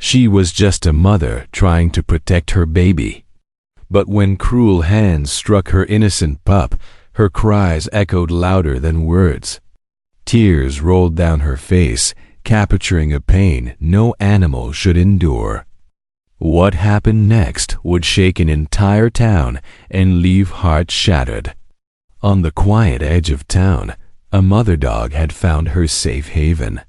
She was just a mother trying to protect her baby. But when cruel hands struck her innocent pup, her cries echoed louder than words. Tears rolled down her face, capturing a pain no animal should endure. What happened next would shake an entire town and leave hearts shattered. On the quiet edge of town, a mother dog had found her safe haven.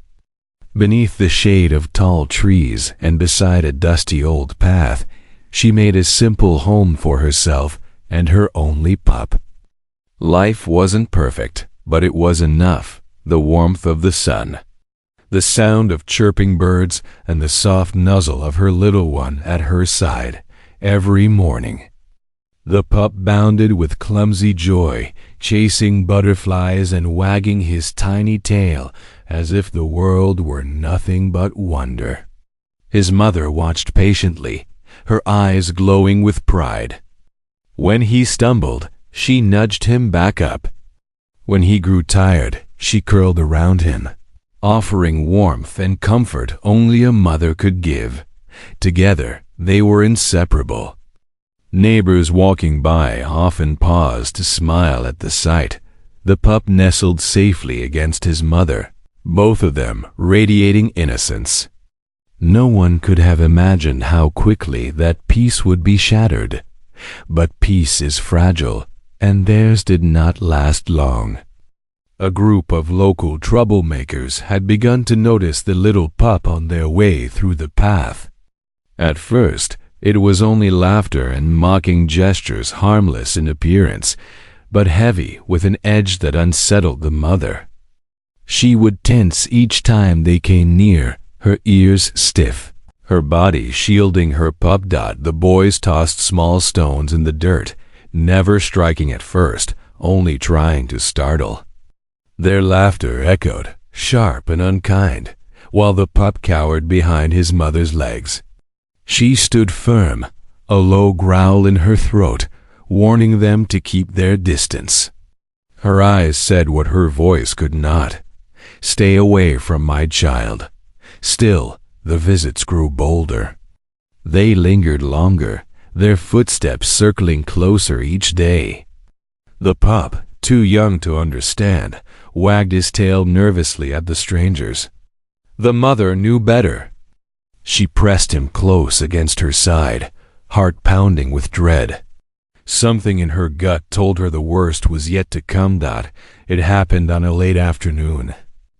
Beneath the shade of tall trees and beside a dusty old path, she made a simple home for herself and her only pup. Life wasn't perfect, but it was enough: the warmth of the sun, the sound of chirping birds, and the soft nuzzle of her little one at her side every morning. The pup bounded with clumsy joy, chasing butterflies and wagging his tiny tail as if the world were nothing but wonder. His mother watched patiently, her eyes glowing with pride. When he stumbled, she nudged him back up. When he grew tired, she curled around him, offering warmth and comfort only a mother could give. Together, they were inseparable. Neighbors walking by often paused to smile at the sight. The pup nestled safely against his mother, both of them radiating innocence. No one could have imagined how quickly that peace would be shattered. But peace is fragile, and theirs did not last long. A group of local troublemakers had begun to notice the little pup on their way through the path. At first, it was only laughter and mocking gestures, harmless in appearance, but heavy with an edge that unsettled the mother. She would tense each time they came near, her ears stiff, her body shielding her pup. The boys tossed small stones in the dirt, never striking at first, only trying to startle. Their laughter echoed, sharp and unkind, while the pup cowered behind his mother's legs. She stood firm, a low growl in her throat, warning them to keep their distance. Her eyes said what her voice could not: "Stay away from my child." Still, the visits grew bolder. They lingered longer, their footsteps circling closer each day. The pup, too young to understand, wagged his tail nervously at the strangers. The mother knew better. She pressed him close against her side, heart pounding with dread. Something in her gut told her the worst was yet to come. It happened on a late afternoon,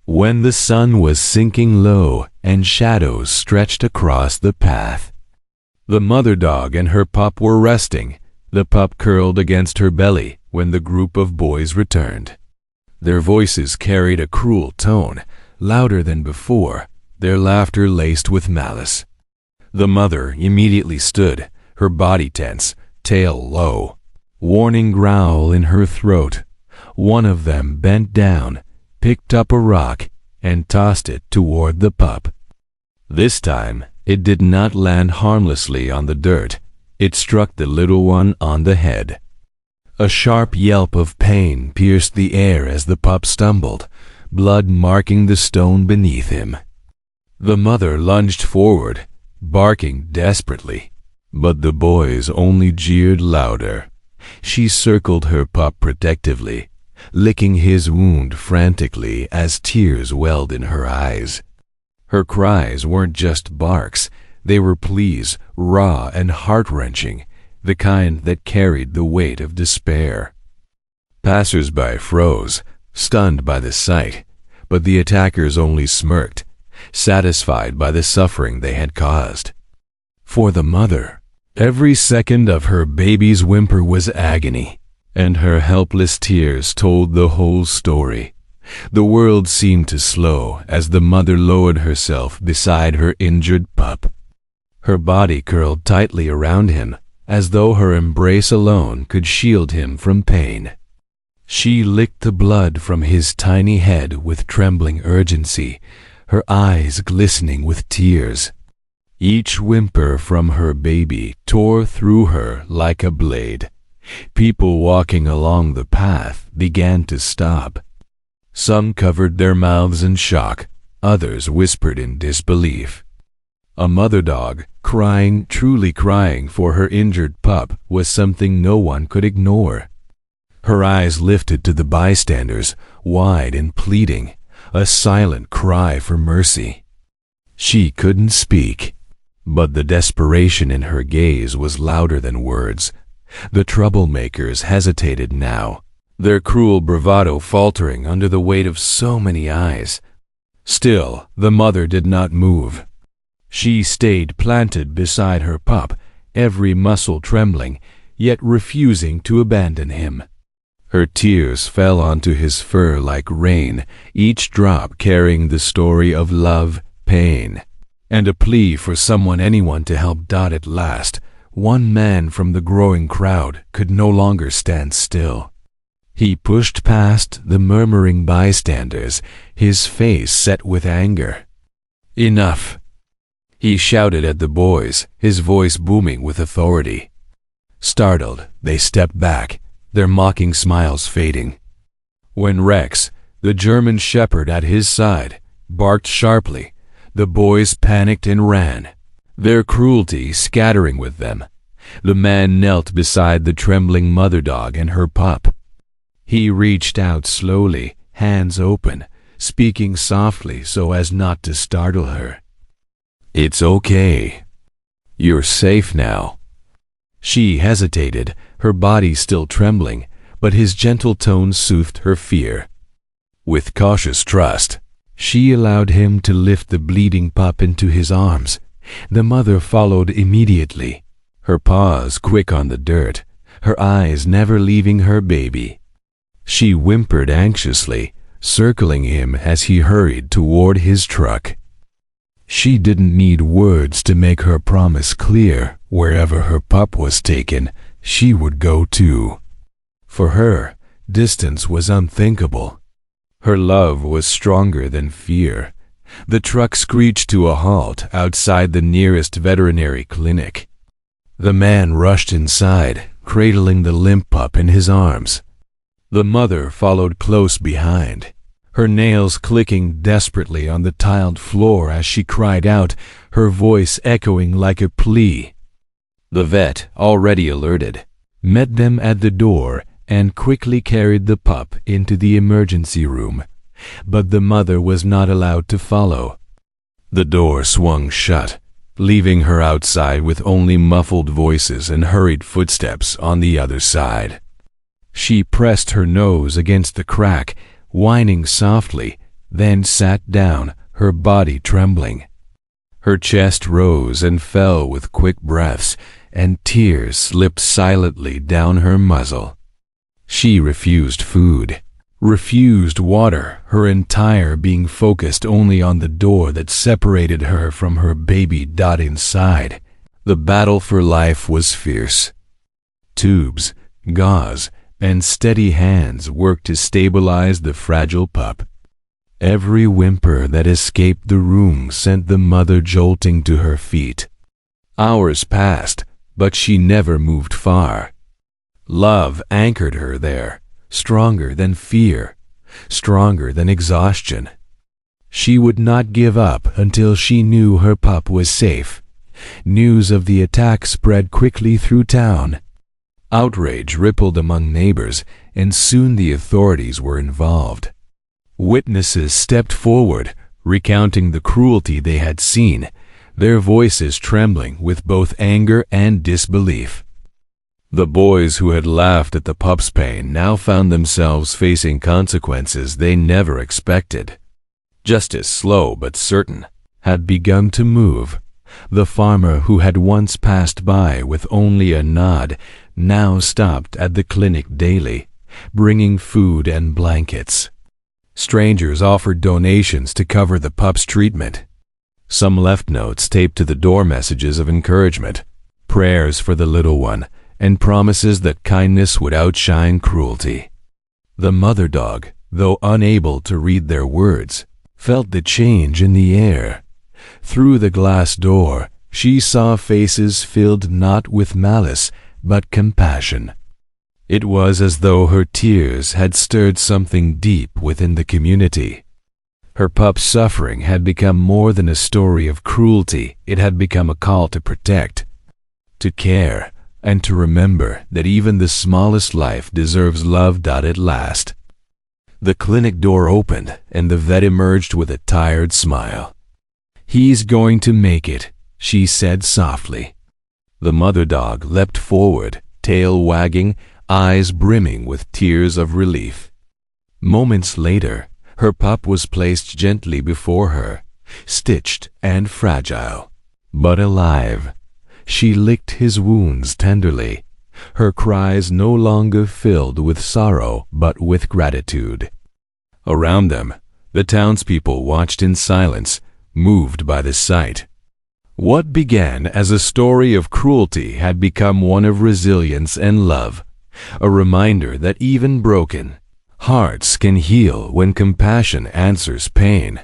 when the sun was sinking low and shadows stretched across the path. The mother dog and her pup were resting, the pup curled against her belly, when the group of boys returned. Their voices carried a cruel tone, louder than before, their laughter laced with malice. The mother immediately stood, her body tense, tail low, warning growl in her throat. One of them bent down, picked up a rock, and tossed it toward the pup. This time, it did not land harmlessly on the dirt. It struck the little one on the head. A sharp yelp of pain pierced the air as the pup stumbled, blood marking the stone beneath him. The mother lunged forward, barking desperately, but the boys only jeered louder. She circled her pup protectively, licking his wound frantically as tears welled in her eyes. Her cries weren't just barks, they were pleas, raw and heart-wrenching, the kind that carried the weight of despair. Passers-by froze, stunned by the sight, but the attackers only smirked, satisfied by the suffering they had caused. For the mother, every second of her baby's whimper was agony, and her helpless tears told the whole story. The world seemed to slow as the mother lowered herself beside her injured pup. Her body curled tightly around him, as though her embrace alone could shield him from pain. She licked the blood from his tiny head with trembling urgency, her eyes glistening with tears. Each whimper from her baby tore through her like a blade. People walking along the path began to stop. Some covered their mouths in shock, others whispered in disbelief. A mother dog, crying, truly crying for her injured pup, was something no one could ignore. Her eyes lifted to the bystanders, wide and pleading, a silent cry for mercy. She couldn't speak, but the desperation in her gaze was louder than words. The troublemakers hesitated now, their cruel bravado faltering under the weight of so many eyes. Still, the mother did not move. She stayed planted beside her pup, every muscle trembling, yet refusing to abandon him. Her tears fell onto his fur like rain, each drop carrying the story of love, pain, and a plea for anyone to help Dot at last. One man from the growing crowd could no longer stand still. He pushed past the murmuring bystanders, his face set with anger. "Enough!" he shouted at the boys, his voice booming with authority. Startled, they stepped back, their mocking smiles fading. When Rex, the German shepherd at his side, barked sharply, the boys panicked and ran, their cruelty scattering with them. The man knelt beside the trembling mother dog and her pup. He reached out slowly, hands open, speaking softly so as not to startle her. "It's okay. You're safe now." She hesitated, her body still trembling, but his gentle tone soothed her fear. With cautious trust, she allowed him to lift the bleeding pup into his arms. The mother followed immediately, her paws quick on the dirt, her eyes never leaving her baby. She whimpered anxiously, circling him as he hurried toward his truck. She didn't need words to make her promise clear. Wherever her pup was taken, she would go too. For her, distance was unthinkable. Her love was stronger than fear. The truck screeched to a halt outside the nearest veterinary clinic. The man rushed inside, cradling the limp pup in his arms. The mother followed close behind, her nails clicking desperately on the tiled floor as she cried out, her voice echoing like a plea. The vet, already alerted, met them at the door and quickly carried the pup into the emergency room, but the mother was not allowed to follow. The door swung shut, leaving her outside with only muffled voices and hurried footsteps on the other side. She pressed her nose against the crack, whining softly, then sat down, her body trembling. Her chest rose and fell with quick breaths, and tears slipped silently down her muzzle. She refused food, refused water, her entire being focused only on the door that separated her from her baby Dot inside. The battle for life was fierce. Tubes, gauze, and steady hands worked to stabilize the fragile pup. Every whimper that escaped the room sent the mother jolting to her feet. Hours passed, but she never moved far. Love anchored her there, stronger than fear, stronger than exhaustion. She would not give up until she knew her pup was safe. News of the attack spread quickly through town. Outrage rippled among neighbors, and soon the authorities were involved. Witnesses stepped forward, recounting the cruelty they had seen, their voices trembling with both anger and disbelief. The boys who had laughed at the pup's pain now found themselves facing consequences they never expected. Justice, slow but certain, had begun to move. The farmer who had once passed by with only a nod now stopped at the clinic daily, bringing food and blankets. Strangers offered donations to cover the pup's treatment. Some left notes taped to the door messages of encouragement, prayers for the little one, and promises that kindness would outshine cruelty. The mother dog, though unable to read their words, felt the change in the air. Through the glass door, she saw faces filled not with malice, but compassion. It was as though her tears had stirred something deep within the community. Her pup's suffering had become more than a story of cruelty. It had become a call to protect, to care, and to remember that even the smallest life deserves love. At last, the clinic door opened and the vet emerged with a tired smile. "He's going to make it," she said softly. The mother dog leapt forward, tail wagging, eyes brimming with tears of relief. Moments later, her pup was placed gently before her, stitched and fragile, but alive. She licked his wounds tenderly, her cries no longer filled with sorrow but with gratitude. Around them, the townspeople watched in silence, moved by the sight. What began as a story of cruelty had become one of resilience and love, a reminder that even broken hearts can heal when compassion answers pain.